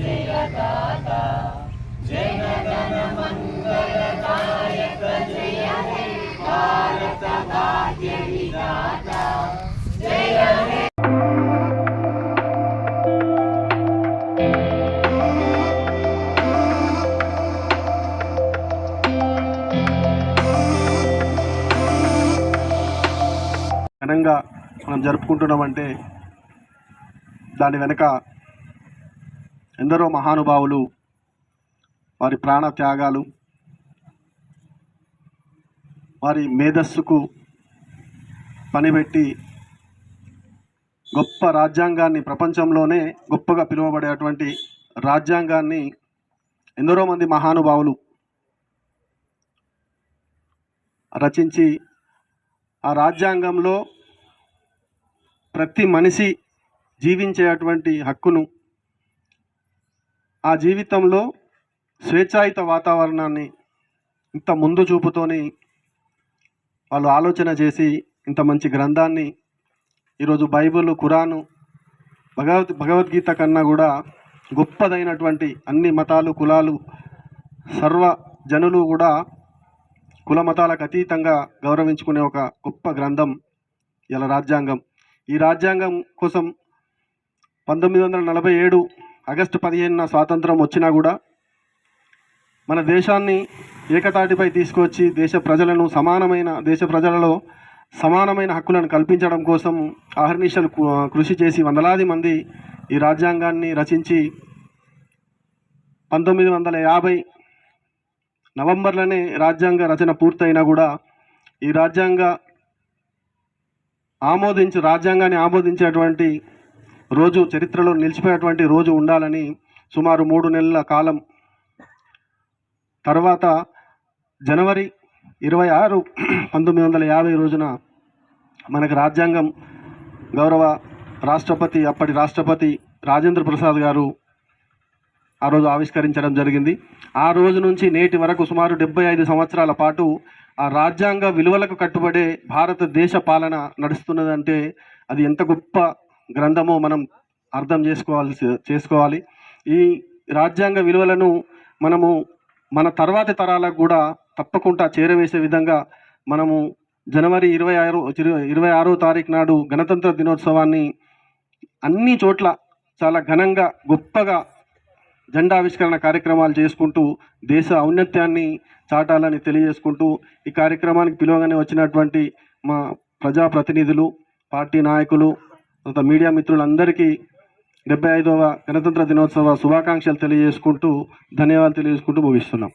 जयदाता जनगण मंगलदायक जय हे भारत भाग्य विधाता जय हे। ఘనంగా మనం జరుపుకుంటున్నామంటే దాని వెనుక ఎందరో మహానుభావులు వారి ప్రాణ త్యాగాలు, వారి మేధస్సుకు పనిపెట్టి గొప్ప రాజ్యాంగాన్ని, ప్రపంచంలోనే గొప్పగా పిలువబడేటువంటి రాజ్యాంగాన్ని ఎందరో మంది మహానుభావులు రచించి ఆ రాజ్యాంగంలో ప్రతి మనిషి జీవించేటువంటి హక్కును, ఆ జీవితంలో స్వేచ్ఛాయుత వాతావరణాన్ని ఇంత ముందు చూపుతోని వాళ్ళు ఆలోచన చేసి ఇంత మంచి గ్రంథాన్ని ఈరోజు బైబిల్, ఖురాను, భగవద్గీత కన్నా కూడా గొప్పదైనటువంటి, అన్ని మతాలు, కులాలు, సర్వ జనులు కూడా కుల మతాలకు అతీతంగా గౌరవించుకునే ఒక గొప్ప గ్రంథం ఇలా రాజ్యాంగం. ఈ రాజ్యాంగం కోసం 1947 ఆగస్టు 15న స్వాతంత్రం వచ్చినా కూడా మన దేశాన్ని ఏకతాటిపై తీసుకొచ్చి దేశ ప్రజలలో సమానమైన హక్కులను కల్పించడం కోసం అహర్నిశలు కృషి చేసి వందలాది మంది ఈ రాజ్యాంగాన్ని రచించి 1950 నవంబర్లోనే రాజ్యాంగ రచన పూర్తయినా కూడా ఈ రాజ్యాంగాన్ని ఆమోదించేటువంటి రోజు, చరిత్రలో నిలిచిపోయేటువంటి రోజు ఉండాలని సుమారు 3 నెలల కాలం తర్వాత జనవరి 26, 1950 రోజున మనకు రాజ్యాంగం గౌరవ రాష్ట్రపతి, అప్పటి రాష్ట్రపతి రాజేంద్ర ప్రసాద్ గారు ఆ రోజు ఆవిష్కరించడం జరిగింది. ఆ రోజు నుంచి నేటి వరకు సుమారు 75 సంవత్సరాల పాటు ఆ రాజ్యాంగ విలువలకు కట్టుబడే భారతదేశ పాలన నడుస్తున్నదంటే అది ఎంత గొప్ప గ్రంథమో మనం అర్థం చేసుకోవాలి. ఈ రాజ్యాంగ విలువలను మనము మన తర్వాతి తరాలకు కూడా తప్పకుండా చేరవేసే విధంగా మనము జనవరి 26వ తారీఖు నాడు గణతంత్ర దినోత్సవాన్ని అన్ని చోట్ల చాలా ఘనంగా, గొప్పగా జెండావిష్కరణ కార్యక్రమాలు చేసుకుంటూ దేశ ఔన్నత్యాన్ని చాటాలని తెలియజేసుకుంటూ ఈ కార్యక్రమానికి పిలువగానే వచ్చినటువంటి మా ప్రజాప్రతినిధులు, పార్టీ నాయకులు, మీడియా మిత్రులందరికీ 75వ గణతంత్ర దినోత్సవ శుభాకాంక్షలు తెలియజేసుకుంటూ, ధన్యవాదాలు తెలియజేసుకుంటూ ముగిస్తున్నాం.